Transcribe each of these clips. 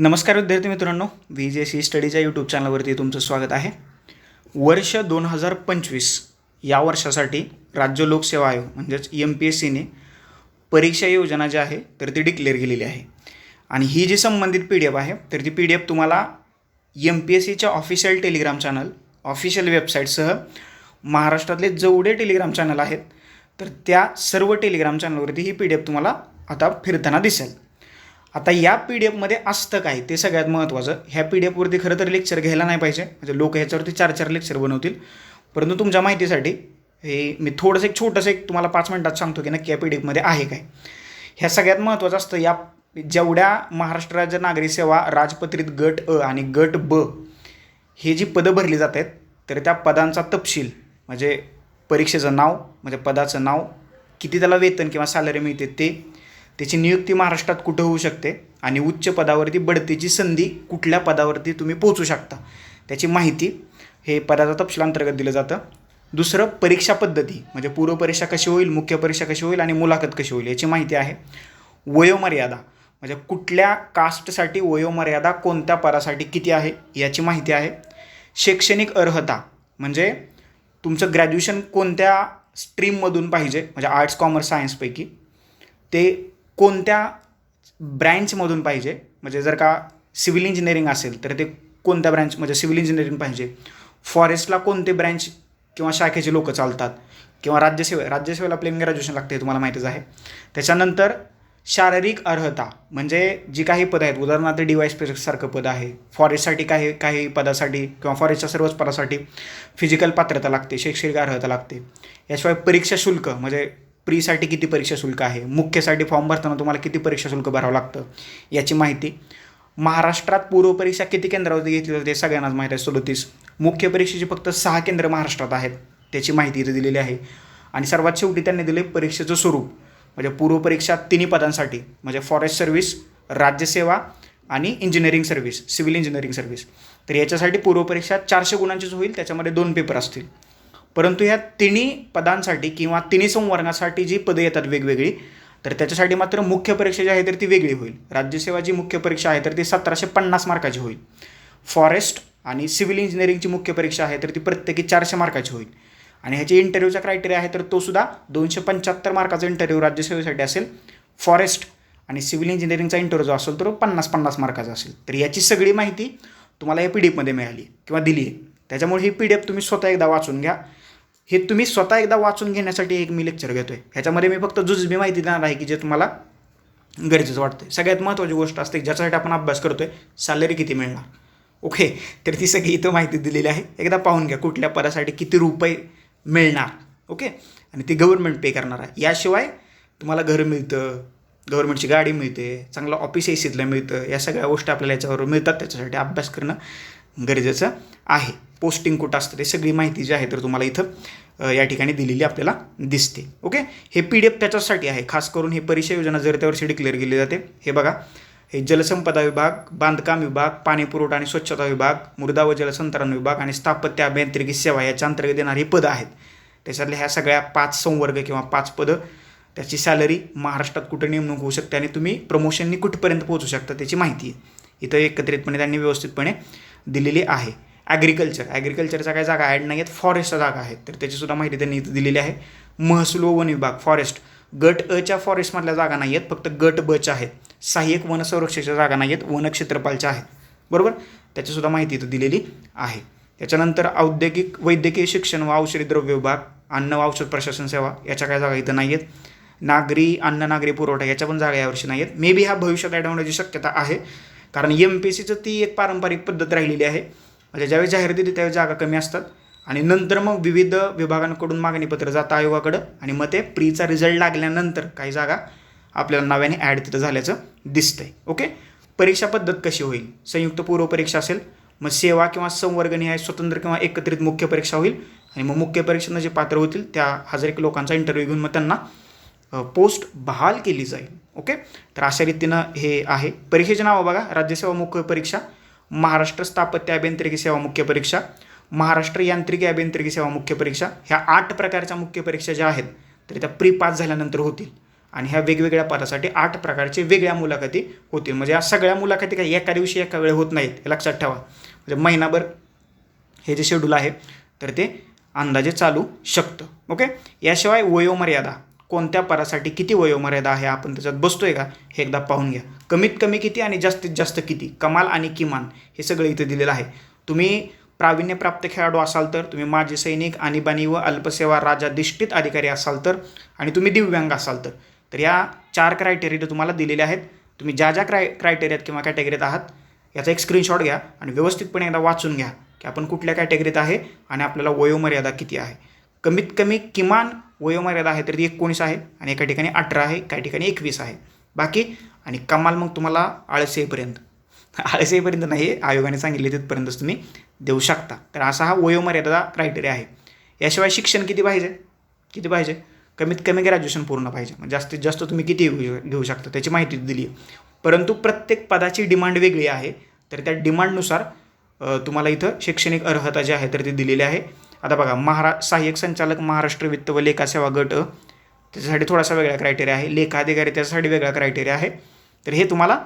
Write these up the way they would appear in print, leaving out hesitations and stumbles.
नमस्कार विद्यार्थी मित्रांनो, VJC स्टडीच्या यूट्यूब चॅनलवरती तुमचं स्वागत आहे. वर्ष 2025 या वर्षासाठी राज्य लोकसेवा आयोग म्हणजेच MPSCने परीक्षा योजना जी आहे तर ती डिक्लेअर केलेली आहे. आणि ही जी संबंधित PDF आहे तर ती PDF तुम्हाला MPSCच्या ऑफिशियल टेलिग्राम चॅनल, ऑफिशियल वेबसाईटसह महाराष्ट्रातले जेवढे टेलिग्राम चॅनल आहेत तर त्या सर्व टेलिग्राम चॅनलवरती ही PDF तुम्हाला आता फिरताना दिसेल. आता या PDF असतं काय ते सगळ्यात महत्त्वाचं. ह्या PDF खरं तर लेक्चर घ्यायला नाही पाहिजे, म्हणजे लोक ह्याच्यावरती 4-4 लेक्चर बनवतील. परंतु तुमच्या माहितीसाठी हे मी थोडंसं छोटंसं तुम्हाला 5 मिनिटात सांगतो की नक्की या PDF आहे काय. ह्या सगळ्यात महत्त्वाचं असतं. या जेवढ्या महाराष्ट्र राज्य नागरी सेवा राजपत्रित गट अ आणि गट ब हे जी पदं भरली जात आहेत तर त्या पदांचा तपशील म्हणजे परीक्षेचं नाव, म्हणजे पदाचं नाव, किती त्याला वेतन किंवा सॅलरी मिळते ते, त्याची नियुक्ती महाराष्ट्रात कुठं होऊ शकते आणि उच्च पदावरती बढतीची संधी कुठल्या पदावरती तुम्ही पोहोचू शकता त्याची माहिती हे पदाचा तपशिलांतर्गत दिलं जातं. दुसरं परीक्षा पद्धती म्हणजे पूर्व परीक्षा कशी होईल, मुख्य परीक्षा कशी होईल आणि मुलाखत कशी होईल याची माहिती आहे. वयोमर्यादा म्हणजे कुठल्या कास्टसाठी वयोमर्यादा कोणत्या पदासाठी किती आहे याची माहिती आहे. शैक्षणिक अर्हता म्हणजे तुमचं ग्रॅज्युएशन कोणत्या स्ट्रीममधून पाहिजे, म्हणजे आर्ट्स कॉमर्स सायन्सपैकी, ते कोणत्या ब्रँचमधून पाहिजे, म्हणजे जर का सिव्हिल इंजिनिअरिंग असेल तर ते कोणत्या ब्रँच म्हणजे सिव्हिल इंजिनिअरिंग पाहिजे. फॉरेस्टला कोणते ब्रँच किंवा शाखेचे लोक चालतात, किंवा राज्यसेवेला प्लेन ग्रॅज्युएशन लागते तुम्हाला माहितीच आहे. त्याच्यानंतर शारीरिक अर्हता म्हणजे जी काही पदं आहेत, उदाहरणार्थ DYSP सारखं पद आहे. फॉरेस्टसाठी काही पदासाठी किंवा फॉरेस्टच्या सर्वच पदासाठी फिजिकल पात्रता लागते, शैक्षणिक अर्हता लागते. याशिवाय परीक्षा शुल्क म्हणजे प्रीसाठी किती परीक्षा शुल्क आहे, मुख्यसाठी फॉर्म भरताना तुम्हाला किती परीक्षा शुल्क भरावं लागतं याची माहिती. महाराष्ट्रात पूर्व परीक्षा किती केंद्रावरती घेतली जाते सगळ्यांनाच माहीत आहे, 37. मुख्य परीक्षेची फक्त 6 केंद्र महाराष्ट्रात आहेत त्याची माहिती इथे दिलेली आहे. आणि सर्वात शेवटी त्यांनी दिले परीक्षेचं स्वरूप, म्हणजे पूर्व परीक्षा तिन्ही पदांसाठी म्हणजे फॉरेस्ट सर्व्हिस, राज्यसेवा आणि engineering service, civil engineering service. तर याच्यासाठी पूर्व परीक्षा 400 गुणांचीच होईल, त्याच्यामध्ये 2 पेपर असतील. परंतु ह्या तिन्ही पदांसाठी किंवा तिन्ही संवर्गासाठी जी पदं येतात वेगवेगळी तर त्याच्यासाठी मात्र मुख्य परीक्षा जी आहे तर ती वेगळी होईल. राज्यसेवा जी मुख्य परीक्षा आहे तर ती 1750 मार्काची होईल. फॉरेस्ट आणि सिव्हिल इंजिनिअरिंगची मुख्य परीक्षा आहे तर ती प्रत्येकी 400 मार्काची होईल. आणि ह्याची इंटरव्ह्यूचा क्रायटेरिया आहे तर तो सुद्धा 275 मार्काचा इंटरव्ह्यू राज्यसेवेसाठी असेल. फॉरेस्ट आणि सिव्हिल इंजिनिअरिंगचा इंटरव्ह्यू जो असेल तो 50-50 मार्काचा असेल. तर याची सगळी माहिती तुम्हाला या PDF मिळाली किंवा दिली आहे. त्याच्यामुळे ही PDF तुम्ही स्वतः एकदा वाचून घ्या. हे तुम्ही स्वतः एकदा वाचून घेण्यासाठी एक मी लेक्चर घेतो आहे. ह्याच्यामध्ये मी फक्त जुजबी माहिती देणार आहे की जे तुम्हाला गरजेचं वाटतं. सगळ्यात महत्त्वाची गोष्ट असते ज्याच्यासाठी आपण अभ्यास करतो आहे, सॅलरी किती मिळणार. ओके, तर ती सगळी इथं माहिती दिलेली आहे. एकदा पाहून घ्या कुठल्या पदासाठी किती रुपये मिळणार. ओके, आणि ती गव्हर्नमेंट पे करणार आहे. याशिवाय तुम्हाला घर मिळतं, गव्हर्नमेंटची गाडी मिळते, चांगलं ऑफिस एसीतलं मिळतं, या सगळ्या गोष्टी आपल्याला याच्यावर मिळतात. त्याच्यासाठी अभ्यास करणं गरजेचं आहे. पोस्टिंग कुठं असतं ते सगळी माहिती जी आहे तर तुम्हाला इथं या ठिकाणी दिलेली आपल्याला दिसते. ओके, हे PDF त्याच्यासाठी आहे. खास करून ही परीक्षा योजना जर त्या वर्षी डिक्लेअर केली जाते. हे बघा, हे जलसंपदा विभाग, बांधकाम विभाग, पाणी पुरवठा आणि स्वच्छता विभाग, मृदा व जलसंधारण विभाग आणि स्थापत्य अभियांत्रिकी सेवा याच्या अंतर्गत येणारी पदं आहेत. त्याच्यातल्या ह्या सगळ्या 5 संवर्ग किंवा 5 पदं, त्याची सॅलरी, महाराष्ट्रात कुठं नेमणूक होऊ शकते आणि तुम्ही प्रमोशननी कुठपर्यंत पोहोचू शकता त्याची माहिती आहे इथं एकत्रितपणे त्यांनी व्यवस्थितपणे दिलेली आहे. ॲग्रिकल्चरच्या काही जागा ॲड नाही आहेत, फॉरेस्टच्या जागा आहेत तर त्याचीसुद्धा माहिती त्यांनी इथं दिलेली आहे. महसूल व वन विभाग, फॉरेस्ट, गट अच्या फॉरेस्टमधल्या जागा नाही आहेत, फक्त गट बच्या आहेत. सहाय्यक वन संरक्षणाच्या जागा नाही आहेत, वन क्षेत्रपालच्या आहेत. बरोबर, त्याचीसुद्धा माहिती इथं दिलेली आहे. त्याच्यानंतर वैद्यकीय शिक्षण व औषधी द्रव्य विभाग, अन्न व औषध प्रशासन सेवा याच्या काय जागा इथं नाही आहेत. नागरी पुरवठा याच्या पण जागा यावर्षी नाही आहेत. मे बी ह्या भविष्यात ॲड होण्याची शक्यता आहे, कारण MPSCचं ती एक पारंपरिक पद्धत राहिलेली आहे. म्हणजे ज्यावेळी जाहीर दिली त्यावेळी जागा कमी असतात आणि नंतर मग विविध विभागांकडून मागणीपत्र जातं आयोगाकडं आणि मग ते प्रीचा रिझल्ट लागल्यानंतर काही जागा आपल्याला नव्याने ॲड तिथं झाल्याचं दिसतंय. ओके, परीक्षा पद्धत कशी होईल, संयुक्त पूर्व परीक्षा असेल, मग सेवा किंवा संवर्गनिहाय स्वतंत्र किंवा एकत्रित मुख्य परीक्षा होईल आणि मग मुख्य परीक्षेनं जे पात्र होतील त्या 1000 लोकांचा इंटरव्ह्यू घेऊन मग त्यांना पोस्ट बहाल केली जाईल. ओके, तर अशा रीतीनं हे आहे. परीक्षेचे नावं बघा, राज्यसेवा मुख्य परीक्षा, महाराष्ट्र स्थापत्य अभियांत्रिकी सेवा मुख्य परीक्षा, महाराष्ट्र यांत्रिकी अभियांत्रिकी सेवा मुख्य परीक्षा. ह्या 8 प्रकारच्या मुख्य परीक्षा ज्या आहेत तर त्या प्री पास झाल्यानंतर होतील आणि ह्या वेगवेगळ्या पदासाठी 8 प्रकारचे वेगळ्या मुलाखती होतील. म्हणजे या सगळ्या मुलाखती काही एका दिवशी एका वेळे होत नाहीत, हे लक्षात ठेवा. म्हणजे महिनाभर हे जे शेड्यूल आहे तर ते अंदाजे चालू शकतं. ओके. याशिवाय वयोमर्यादा, कोणत्या पदासाठी किती वयोमर्यादा आहे आपण त्याच्यात बसतोय का हे एकदा पाहून घ्या. कमीत कमी किती आणि जास्तीत जास्त किती, कमाल आणि किमान हे सगळं इथं दिलेलं आहे. तुम्ही प्रावीण्यप्राप्त खेळाडू असाल तर, तुम्ही माजी सैनिक, आणीबाणी व अल्पसेवा राजाधिष्ठित अधिकारी असाल तर, आणि तुम्ही दिव्यांग असाल तर या 4 क्रायटेरिया तुम्हाला दिलेले आहेत. तुम्ही ज्या ज्या क्रायटेरियात किंवा कॅटेगरीत आहात याचा एक स्क्रीनशॉट घ्या आणि व्यवस्थितपणे एकदा वाचून घ्या की आपण कुठल्या कॅटेगरीत आहे आणि आपल्याला वयोमर्यादा किती आहे. कमीत कमी किमान वयोमर्यादा आहे तर ती 19 आहे आणि एका ठिकाणी 18 आहे, काही ठिकाणी 21 आहे. बाकी आणि कमाल मग तुम्हाला आळसेपर्यंत नाही, आयोगाने सांगितले तिथपर्यंतच तुम्ही देऊ शकता. तर असा हा वयोमर्यादा क्रायटेरिया आहे. याशिवाय शिक्षण किती पाहिजे, कमीत कमी ग्रॅज्युएशन पूर्ण पाहिजे. म्हणजे जास्तीत जास्त तुम्ही किती घेऊ शकता त्याची माहिती दिली आहे. परंतु प्रत्येक पदाची डिमांड वेगळी आहे, तर त्या डिमांडनुसार तुम्हाला इथं शैक्षणिक अर्हता जी आहे तर ती दिलेली आहे. आता बघा, सहाय्यक संचालक महाराष्ट्र वित्त व लेखा सेवा गट त्याच्यासाठी थोडासा वेगळा क्रायटेरिया आहे. लेखा अधिकारी त्याच्यासाठी वेगळा क्रायटेरिया आहे. तर हे तुम्हाला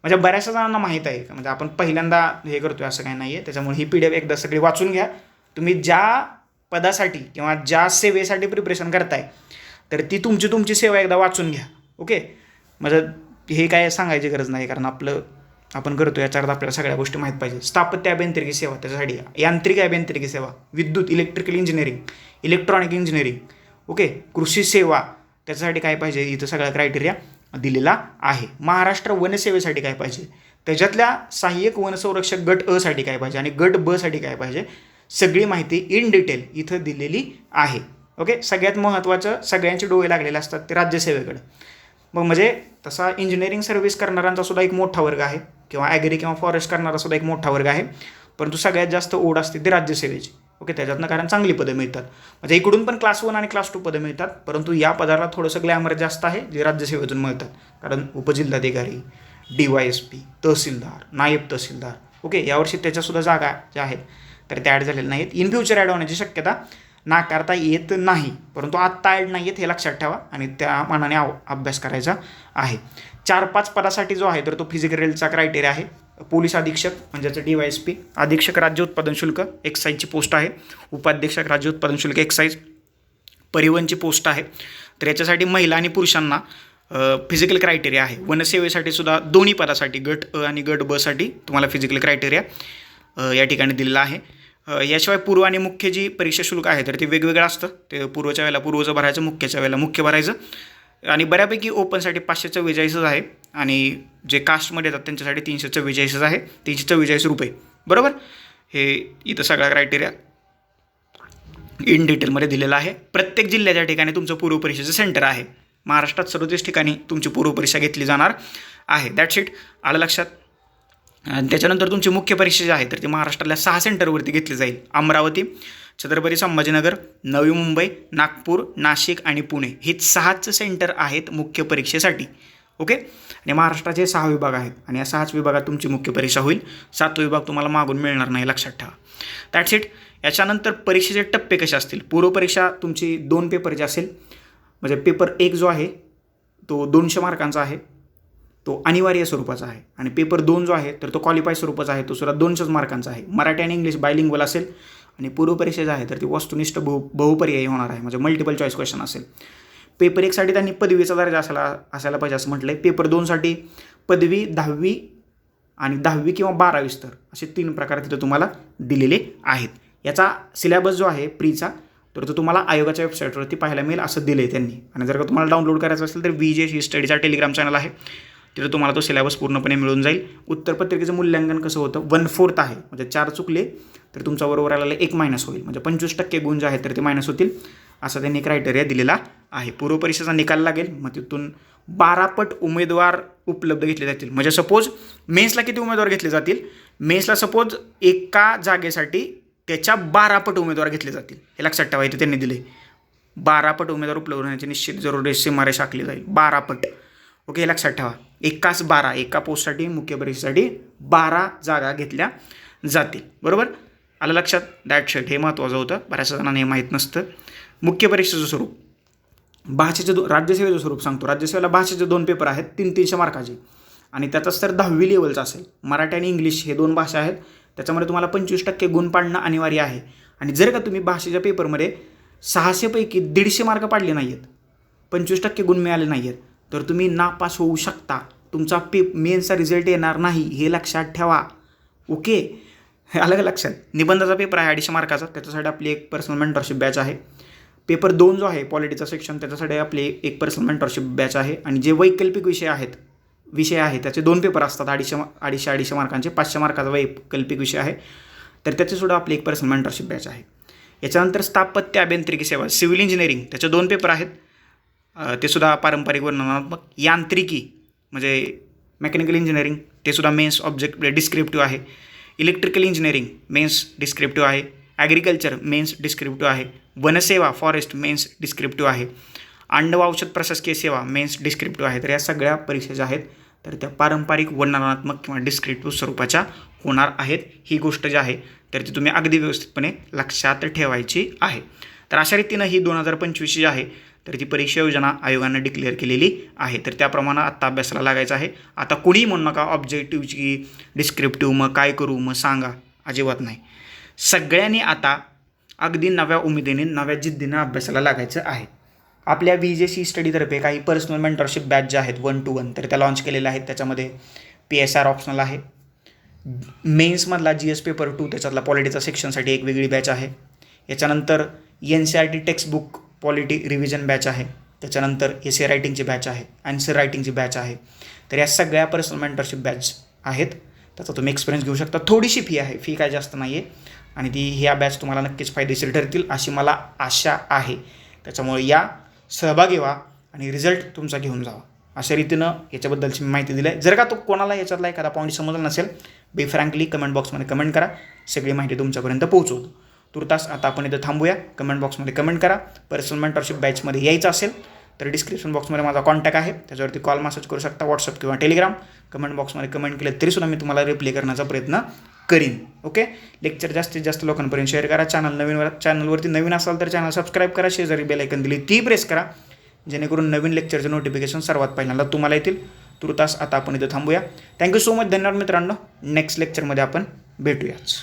म्हणजे बऱ्याचशा जणांना माहीत आहे, म्हणजे आपण पहिल्यांदा हे करतोय असं काही नाही आहे. त्याच्यामुळे ही PDF एकदा सगळी वाचून घ्या. तुम्ही ज्या पदासाठी किंवा ज्या सेवेसाठी प्रिपरेशन करताय तर ती तुमची सेवा एकदा वाचून घ्या. ओके. म्हणजे हे काय सांगायची गरज नाही, कारण आपण करतो याच्यावर आपल्याला सगळ्या गोष्टी माहीत पाहिजे. स्थापत्य अभियांत्रिकी सेवा त्याच्यासाठी, यांत्रिक अभियांत्रिकी सेवा, विद्युत electrical engineering, electronic engineering, okay, कृषी सेवा त्याच्यासाठी काय पाहिजे इथं सगळा क्रायटेरिया दिलेला आहे. महाराष्ट्र वनसेवेसाठी काय पाहिजे, त्याच्यातल्या सहाय्यक वनसंरक्षक गट अ साठी काय पाहिजे आणि गट ब साठी काय पाहिजे, सगळी माहिती इन डिटेल इथं दिलेली आहे. ओके. सगळ्यात महत्त्वाचं, सगळ्यांचे डोळे लागलेले असतात ते राज्यसेवेकडे. मग म्हणजे तसा इंजिनिअरिंग सर्व्हिस करणाऱ्यांचा सुद्धा एक मोठा वर्ग आहे, किंवा ॲग्री किंवा फॉरेस्ट करणारा सुद्धा एक मोठा वर्ग आहे. परंतु सगळ्यात जास्त ओढ असते ती राज्यसेवेची. ओके. त्याच्यातनं कारण चांगली पदं मिळतात. म्हणजे इकडून पण क्लास 1 आणि क्लास 2 पदं मिळतात, परंतु या पदाला थोडंसं ग्लॅमर जास्त आहे जे राज्यसेवेतून मिळतात. कारण उपजिल्हाधिकारी, DYSP, तहसीलदार, नायब तहसीलदार, ओके, यावर्षी त्याच्यासुद्धा जागा ज्या आहेत तर त्या ॲड झालेल्या नाहीत. इन फ्युचर ॲड होण्याची शक्यता नाकारता येत नाही, परंतु आत्ता ॲड नाही आहेत हे लक्षात ठेवा आणि त्या मानाने अभ्यास करायचा आहे. 4-5 पदासाठी जो आहे तर तो फिजिकलचा क्रायटेरिया आहे. पोलीस अधीक्षक म्हणजेच DYSP, अधीक्षक राज्य उत्पादन शुल्क एक्साईजची पोस्ट आहे, उपाध्यक्षक राज्य उत्पादन शुल्क एक्साईज, परिवहनची पोस्ट आहे. तर याच्यासाठी महिला आणि पुरुषांना फिजिकल क्रायटेरिया आहे. वनसेवेसाठी सुद्धा दोन्ही पदासाठी गट अ आणि गट ब साठी तुम्हाला फिजिकल क्रायटेरिया या ठिकाणी दिलेला आहे. याशिवाय पूर्व आणि मुख्य जी परीक्षा शुल्क आहे तर ते वेगवेगळं असतं. ते पूर्वच्या वेळेला पूर्वचं भरायचं, मुख्यच्या वेळेला मुख्य भरायचं. आणि बऱ्यापैकी ओपनसाठी 544 आहे आणि जे कास्टमध्ये येतात त्यांच्यासाठी 344 आहे, 344 रुपये. बरोबर. हे इथं सगळा क्रायटेरिया इन डिटेलमध्ये दिलेला आहे. प्रत्येक जिल्ह्याच्या ठिकाणी तुमचं पूर्व परीक्षेचं सेंटर आहे. महाराष्ट्रात 37 ठिकाणी तुमची पूर्व परीक्षा घेतली जाणार आहे. That's it. आलं लक्षात. आणि त्याच्यानंतर तुमची मुख्य परीक्षा जी आहे तर ती महाराष्ट्रातल्या 6 सेंटरवरती घेतली जाईल. अमरावती, छत्रपती संभाजीनगर, नवी मुंबई, नागपूर, नाशिक आणि पुणे हे 6च सेंटर आहेत मुख्य परीक्षेसाठी. ओके. आणि महाराष्ट्राचे 6 विभाग आहेत आणि या 6च विभागात तुमची मुख्य परीक्षा होईल. 7 विभाग तुम्हाला मागून मिळणार नाही, लक्षात ठेवा. That's it. याच्यानंतर परीक्षेचे टप्पे कसे असतील. पूर्वपरीक्षा तुमची 2 पेपरची असेल. म्हणजे पेपर 1 जो आहे तो 200 मार्कांचा आहे, तो अनिवार्य स्वरूपाचा आहे. आणि पेपर 2 जो आहे तर तो क्वालिफाय स्वरूपाचा आहे, तो सुद्धा 200 मार्कांचा आहे. मराठी आणि इंग्लिश बायलिंग्वल असेल. आणि पूर्वपरीक्षा जी आहे तर ती वस्तुनिष्ठ बहुपर्यायी होणार आहे, म्हणजे मल्टिपल चॉईस क्वेश्चन असेल. पेपर 1 साठी त्यांनी पदवीचा दर्जा असायला पाहिजे असं म्हटलं आहे. पेपर 2 साठी पदवी, 10वी आणि 10वी किंवा 12वी स्तर असे 3 प्रकार तिथं तुम्हाला दिलेले आहेत. याचा सिलेबस जो आहे प्रीचा तर तो तुम्हाला आयोगाच्या वेबसाईटवरती पाहायला मिळेल असं दिलं आहे त्यांनी. आणि जर का तुम्हाला डाउनलोड करायचं असेल तर VJC स्टडीचा टेलिग्राम चॅनल आहे, तिथं तुम्हाला तो सिलेबस पूर्णपणे मिळून जाईल. उत्तरपत्रिकेचं मूल्यांकन कसं होतं, 1/4 आहे. म्हणजे 4 चुकले तर तुमचा बरोबर आलेला 1 मायनस होईल. म्हणजे 25% गुण जे आहेत तर ते मायनस होतील, असा त्यांनी क्रायटेरिया दिलेला आहे. पूर्वपरीक्षेचा निकाल लागेल, मग तिथून 12 पट उमेदवार उपलब्ध घेतले जातील. म्हणजे सपोज मेन्सला किती उमेदवार घेतले जातील, मेन्सला सपोज एका जागेसाठी त्याच्या 12 पट उमेदवार घेतले जातील, हे लक्षात ठेवा. इथे त्यांनी दिले 12 पट उमेदवार उपलब्ध होण्याची निश्चित जरूर सीमारेषा आखली जाईल. 12 पट. ओके, हे लक्षात ठेवा. एकाच 12 एका पोस्टसाठी मुख्य परीक्षेसाठी 12 जागा घेतल्या जातील. बरोबर. आलं लक्षात. दॅट शेट हे महत्त्वाचं होतं, बऱ्याच जणांना हे माहीत नसतं. मुख्य परीक्षेचं स्वरूप राज्यसेवेचं स्वरूप सांगतो. राज्यसेवेला भाषेचे 2 पेपर आहेत 300 मार्काचे आणि त्याचाच तर 10वी लेवलचा असेल. मराठी आणि इंग्लिश हे 2 भाषा आहेत. त्याच्यामध्ये तुम्हाला 25% गुण पाडणं अनिवार्य आहे. आणि जर का तुम्ही भाषेच्या पेपरमध्ये 600 पैकी 150 मार्क पाडले नाही आहेत, 25% गुण मिळाले नाही आहेत, तर तुम्ही नापास होऊ शकता. तुमचा मेन्सचा रिझल्ट येणार नाही, हे लक्षात ठेवा. ओके, अलग लक्षात. निबंधाचा पेपर आहे 250 मार्काचा, त्याच्यासाठी आपली एक पर्सनल मेंटरशिप बॅच आहे. पेपर 2 जो आहे पॉलिटिचा सेक्शन, त्याच्यासाठी आपली एक पर्सनल मेंटरशिप बॅच आहे. आणि जे वैकल्पिक विषय आहे त्याचे 2 पेपर असतात 250 मार्कांचे. 500 मार्काचा वैकल्पिक विषय आहे, तर त्याचेसुद्धा आपली एक पर्सनल मेंटरशिप बॅच आहे. याच्यानंतर स्थापत्य अभियांत्रिकी सेवा, सिव्हिल इंजिनिअरिंग, त्याचे 2 पेपर आहेत. ते सुद्धा पारंपरिक वर्णनात्मक. यांत्रिकी म्हणजे मेकॅनिकल इंजिनिअरिंग, ते सुद्धा मेन्स ऑब्जेक्ट डिस्क्रिप्टिव्ह आहे. इलेक्ट्रिकल इंजिनिअरिंग मेन्स डिस्क्रिप्टिव्ह आहे. ॲग्रिकल्चर मेन्स डिस्क्रिप्टिव्ह आहे. वनसेवा फॉरेस्ट मेन्स डिस्क्रिप्टिव्ह आहे. अन्न व औषध प्रशासकीय सेवा मेन्स डिस्क्रिप्टिव्ह आहे. तर या सगळ्या परीक्षा ज्या आहेत तर त्या पारंपरिक वर्णनात्मक किंवा डिस्क्रिप्टिव्ह स्वरूपाच्या होणार आहेत. ही गोष्ट जी आहे तर ती तुम्ही अगदी व्यवस्थितपणे लक्षात ठेवायची आहे. तर अशा रीतीनं ही 2025 जी आहे तर ती परीक्षा योजना आयोगानं डिक्लेअर केलेली आहे. तर त्याप्रमाणे आत्ता अभ्यासाला लागायचं आहे. आता कुणीही म्हणू नका ऑब्जेक्टिव्हची डिस्क्रिप्टिव्ह मग काय करू मग सांगा, अजिबात नाही. सगळ्यांनी आता अगदी नव्या उमेदीने नव्या जिद्दीनं अभ्यासाला लागायचं आहे. आपल्या VJC स्टडीतर्फे काही पर्सनल मेंटरशिप बॅच ज्या आहेत 1 to 1 तर त्या लॉन्च केलेल्या आहेत. त्याच्यामध्ये PSR ऑप्शनल आहे. मेन्समधला GS पेपर 2 त्याच्यातला पॉलिटीचा सेक्शनसाठी एक वेगळी बॅच आहे. याच्यानंतर NCERT textbook polity revision batch आहे. त्याच्यानंतर essay रायटिंगची बॅच आहे, आन्सर रायटिंगची बॅच आहे. तर या सगळ्या पर्सनल मेंटरशिप बॅच आहेत. त्याचा तुम्ही एक्सपिरियन्स घेऊ शकता. थोडीशी फी आहे, फी काय जास्त नाही आहे आणि ह्या बॅच तुम्हाला नक्कीच फायदेशीर ठरतील अशी मला आशा आहे. त्याच्यामुळे या सहभागी व्हा आणि रिझल्ट तुमचा घेऊन जावा. अशा रीतीनं याच्याबद्दलची मी माहिती दिली आहे. जर का तो कोणाला याच्यातला एखादा पॉईंट समजला नसेल, बी फ्रँकली कमेंट बॉक्समध्ये कमेंट करा, सगळी माहिती तुमच्यापर्यंत पोहोचवतो. तुर्तास आता आपण इथं थांबूया. कमेंट बॉक्समध्ये कमेंट करा. पर्सनल मेंटरशिप बॅचमध्ये यायचं असेल तर डिस्क्रिप्शन बॉक्समध्ये माझा कॉन्टॅक्ट आहे, त्याच्यावरती कॉल मेसेज करू शकता, व्हॉट्सअप किंवा टेलिग्राम. कमेंट बॉक्समध्ये कमेंट केलं तरीसुद्धा मी तुम्हाला रिप्लाय करण्याचा प्रयत्न करीन. ओके, लेक्चर जास्तीत जास्त लोकांपर्यंत शेअर करा. चॅनलवरती नवीन असाल तर चॅनल सबस्क्राईब करा. शेजारी बेल आयकन दिली ती प्रेस करा, जेणेकरून नवीन लेक्चरचे नोटिफिकेशन सर्वात पहिल्यांदा तुम्हाला येतील. तुर्तास आता आपण इथं थांबूया. Thank you so much. धन्यवाद मित्रांनो. नेक्स्ट लेक्चरमध्ये आपण भेटूयाच.